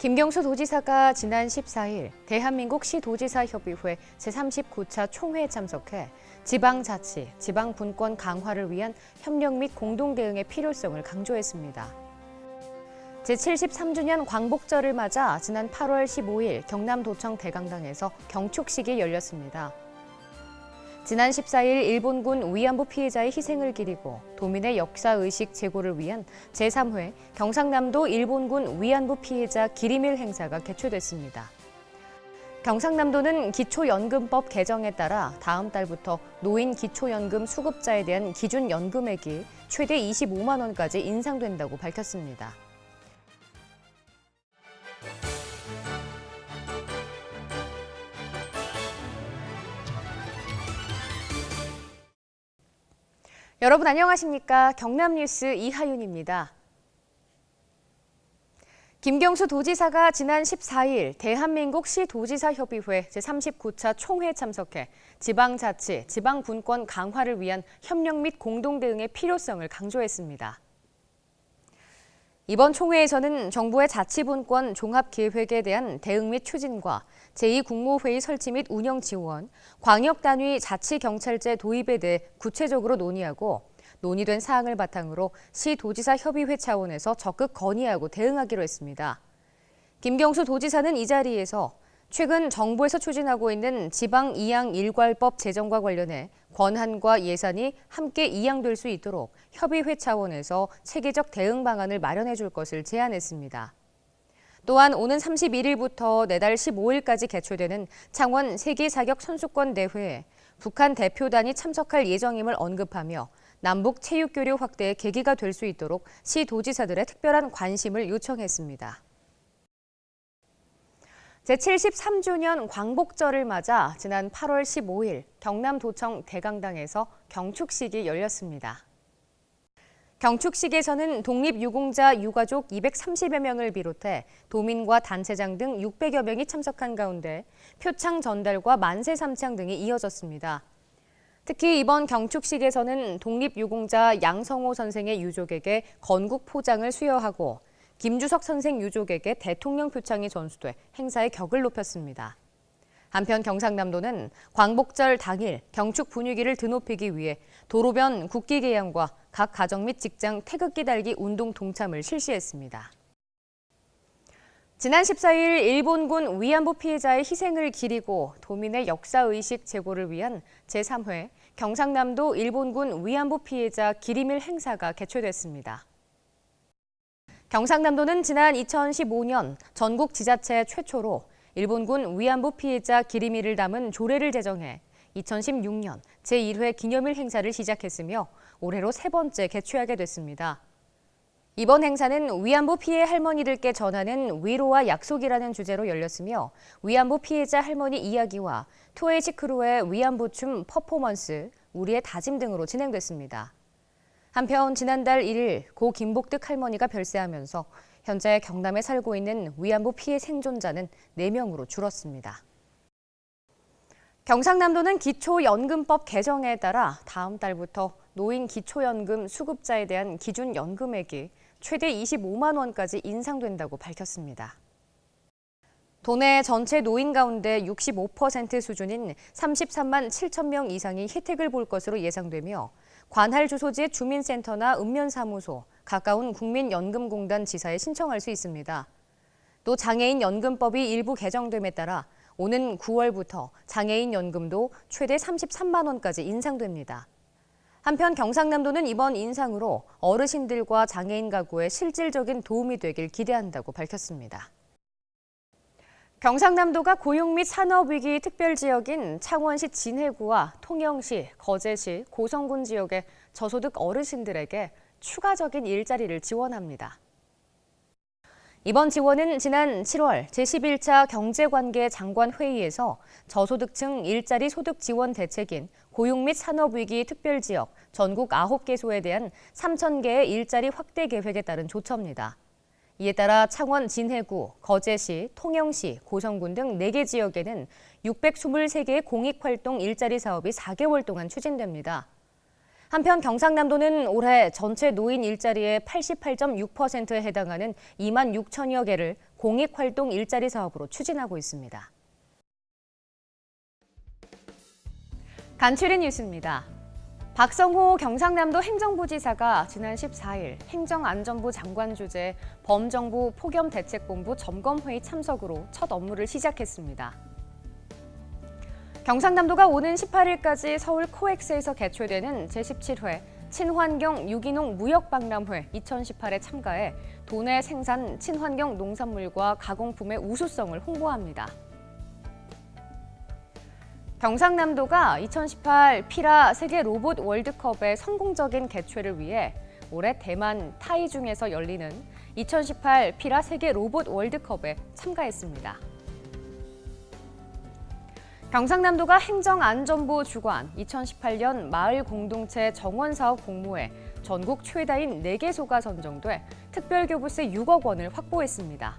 김경수 도지사가 지난 14일 대한민국 시도지사협의회 제39차 총회에 참석해 지방자치, 지방분권 강화를 위한 협력 및 공동대응의 필요성을 강조했습니다. 제73주년 광복절을 맞아 지난 8월 15일 경남도청 대강당에서 경축식이 열렸습니다. 지난 14일 일본군 위안부 피해자의 희생을 기리고 도민의 역사의식 제고를 위한 제3회 경상남도 일본군 위안부 피해자 기림일 행사가 개최됐습니다. 경상남도는 기초연금법 개정에 따라 다음 달부터 노인 기초연금 수급자에 대한 기준 연금액이 최대 25만 원까지 인상된다고 밝혔습니다. 여러분 안녕하십니까? 경남뉴스 이하윤입니다. 김경수 도지사가 지난 14일 대한민국 시도지사협의회 제39차 총회에 참석해 지방자치, 지방분권 강화를 위한 협력 및 공동대응의 필요성을 강조했습니다. 이번 총회에서는 정부의 자치분권 종합계획에 대한 대응 및 추진과 제2국무회의 설치 및 운영 지원, 광역단위 자치경찰제 도입에 대해 구체적으로 논의하고 논의된 사항을 바탕으로 시도지사 협의회 차원에서 적극 건의하고 대응하기로 했습니다. 김경수 도지사는 이 자리에서 최근 정부에서 추진하고 있는 지방이양일괄법 제정과 관련해 권한과 예산이 함께 이양될 수 있도록 협의회 차원에서 체계적 대응 방안을 마련해 줄 것을 제안했습니다. 또한 오는 31일부터 내달 15일까지 개최되는 창원 세계사격 선수권 대회에 북한 대표단이 참석할 예정임을 언급하며 남북 체육교류 확대의 계기가 될 수 있도록 시도지사들의 특별한 관심을 요청했습니다. 제73주년 광복절을 맞아 지난 8월 15일 경남도청 대강당에서 경축식이 열렸습니다. 경축식에서는 독립유공자 유가족 230여 명을 비롯해 도민과 단체장 등 600여 명이 참석한 가운데 표창 전달과 만세 삼창 등이 이어졌습니다. 특히 이번 경축식에서는 독립유공자 양성호 선생의 유족에게 건국 포장을 수여하고 김주석 선생 유족에게 대통령 표창이 전수돼 행사의 격을 높였습니다. 한편 경상남도는 광복절 당일 경축 분위기를 드높이기 위해 도로변 국기 개양과 각 가정 및 직장 태극기 달기 운동 동참을 실시했습니다. 지난 14일 일본군 위안부 피해자의 희생을 기리고 도민의 역사의식 제고를 위한 제3회 경상남도 일본군 위안부 피해자 기림일 행사가 개최됐습니다. 경상남도는 지난 2015년 전국 지자체 최초로 일본군 위안부 피해자 기림일을 담은 조례를 제정해 2016년 제1회 기념일 행사를 시작했으며 올해로 세 번째 개최하게 됐습니다. 이번 행사는 위안부 피해 할머니들께 전하는 위로와 약속이라는 주제로 열렸으며 위안부 피해자 할머니 이야기와 투에이지 크루의 위안부 춤 퍼포먼스, 우리의 다짐 등으로 진행됐습니다. 한편 지난달 1일 고 김복득 할머니가 별세하면서 현재 경남에 살고 있는 위안부 피해 생존자는 4명으로 줄었습니다. 경상남도는 기초연금법 개정에 따라 다음 달부터 노인 기초연금 수급자에 대한 기준 연금액이 최대 25만 원까지 인상된다고 밝혔습니다. 도내 전체 노인 가운데 65% 수준인 33만 7천 명 이상이 혜택을 볼 것으로 예상되며 관할 주소지의 주민센터나 읍면사무소, 가까운 국민연금공단 지사에 신청할 수 있습니다. 또 장애인연금법이 일부 개정됨에 따라 오는 9월부터 장애인연금도 최대 33만 원까지 인상됩니다. 한편 경상남도는 이번 인상으로 어르신들과 장애인 가구에 실질적인 도움이 되길 기대한다고 밝혔습니다. 경상남도가 고용 및 산업위기 특별지역인 창원시 진해구와 통영시, 거제시, 고성군 지역의 저소득 어르신들에게 추가적인 일자리를 지원합니다. 이번 지원은 지난 7월 제11차 경제관계 장관회의에서 저소득층 일자리 소득 지원 대책인 고용 및 산업위기 특별지역 전국 9개소에 대한 3,000개의 일자리 확대 계획에 따른 조처입니다. 이에 따라 창원 진해구, 거제시, 통영시, 고성군 등 4개 지역에는 623개의 공익활동 일자리 사업이 4개월 동안 추진됩니다. 한편 경상남도는 올해 전체 노인 일자리의 88.6%에 해당하는 2만 6천여 개를 공익활동 일자리 사업으로 추진하고 있습니다. 간추린 뉴스입니다. 박성호 경상남도 행정부지사가 지난 14일 행정안전부 장관 주재 범정부 폭염대책본부 점검회의 참석으로 첫 업무를 시작했습니다. 경상남도가 오는 18일까지 서울 코엑스에서 개최되는 제17회 친환경 유기농 무역박람회 2018에 참가해 도내 생산 친환경 농산물과 가공품의 우수성을 홍보합니다. 경상남도가 2018 피라 세계 로봇 월드컵의 성공적인 개최를 위해 올해 대만 타이중에서 열리는 2018 피라 세계 로봇 월드컵에 참가했습니다. 경상남도가 행정안전부 주관 2018년 마을 공동체 정원사업 공모에 전국 최다인 4개소가 선정돼 특별교부세 6억 원을 확보했습니다.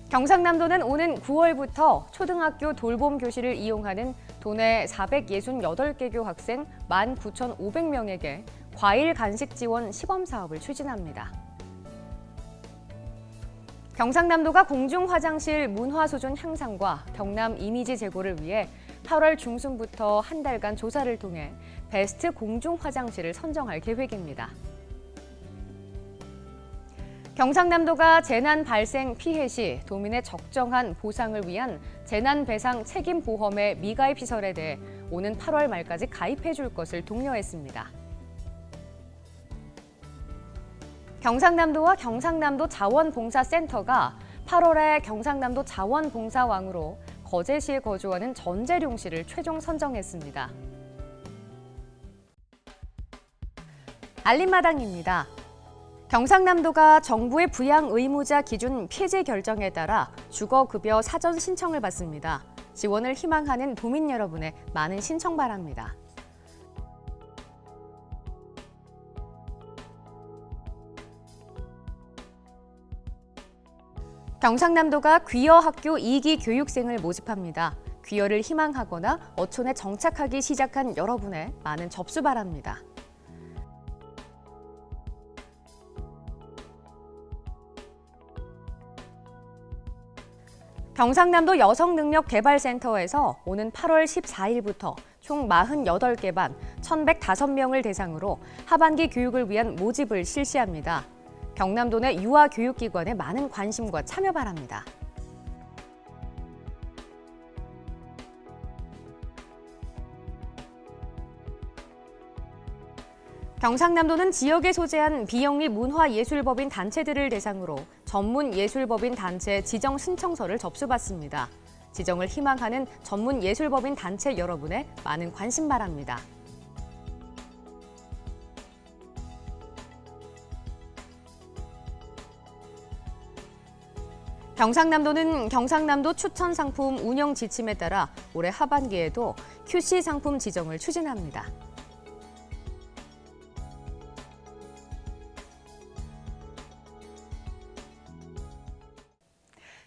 경상남도는 오는 9월부터 초등학교 돌봄 교실을 이용하는 도내 468개교 학생 19,500명에게 과일 간식 지원 시범 사업을 추진합니다. 경상남도가 공중화장실 문화 수준 향상과 경남 이미지 제고를 위해 8월 중순부터 한 달간 조사를 통해 베스트 공중화장실을 선정할 계획입니다. 경상남도가 재난 발생 피해 시 도민의 적정한 보상을 위한 재난배상 책임보험의 미가입 시설에 대해 오는 8월 말까지 가입해 줄 것을 독려했습니다. 경상남도와 경상남도 자원봉사센터가 8월에 경상남도 자원봉사왕으로 거제시에 거주하는 전재룡 씨를 최종 선정했습니다. 알림마당입니다. 경상남도가 정부의 부양 의무자 기준 폐지 결정에 따라 주거급여 사전 신청을 받습니다. 지원을 희망하는 도민 여러분의 많은 신청 바랍니다. 경상남도가 귀여 학교 2기 교육생을 모집합니다. 귀여를 희망하거나 어촌에 정착하기 시작한 여러분의 많은 접수 바랍니다. 경상남도 여성능력개발센터에서 오는 8월 14일부터 총 48개 반 1,105명을 대상으로 하반기 교육을 위한 모집을 실시합니다. 경남도 내 유아교육기관에 많은 관심과 참여 바랍니다. 경상남도는 지역에 소재한 비영리 문화예술법인 단체들을 대상으로 전문 예술법인 단체 지정 신청서를 접수받습니다. 지정을 희망하는 전문 예술법인 단체 여러분의 많은 관심 바랍니다. 경상남도는 경상남도 추천상품 운영 지침에 따라 올해 하반기에도 QC 상품 지정을 추진합니다.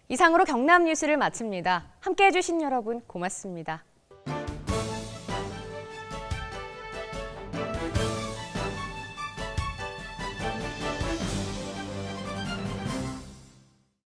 이상으로 경남 뉴스를 마칩니다. 함께해 주신 여러분 고맙습니다.